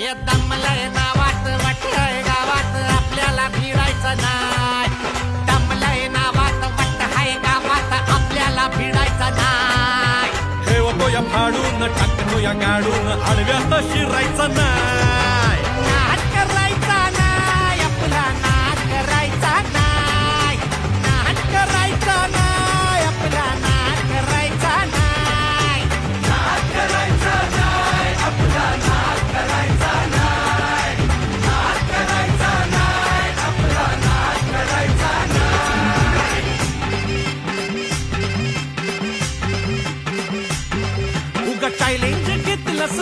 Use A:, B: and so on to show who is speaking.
A: हे दमलंय ना वाटतंय गावात आपल्याला भिडायचं नाय. दमलंय ना वाटतंय गावात आपल्याला भिडायचं नाय.
B: ठेवतो या फाडून टाकतो या गाडून आडव्यात शिरायचं नाय.
A: नाद करायचा नाय आपला नाद करायचा नाय. नाद करायचा नाय आपला नाद करायचा नाय.
B: नाद करायचा नाय आपला नाद करायचा नाय. नाद करायचा नाय आपला नाद करायचा नाय.
A: उगा चॅलेंज घेतलंस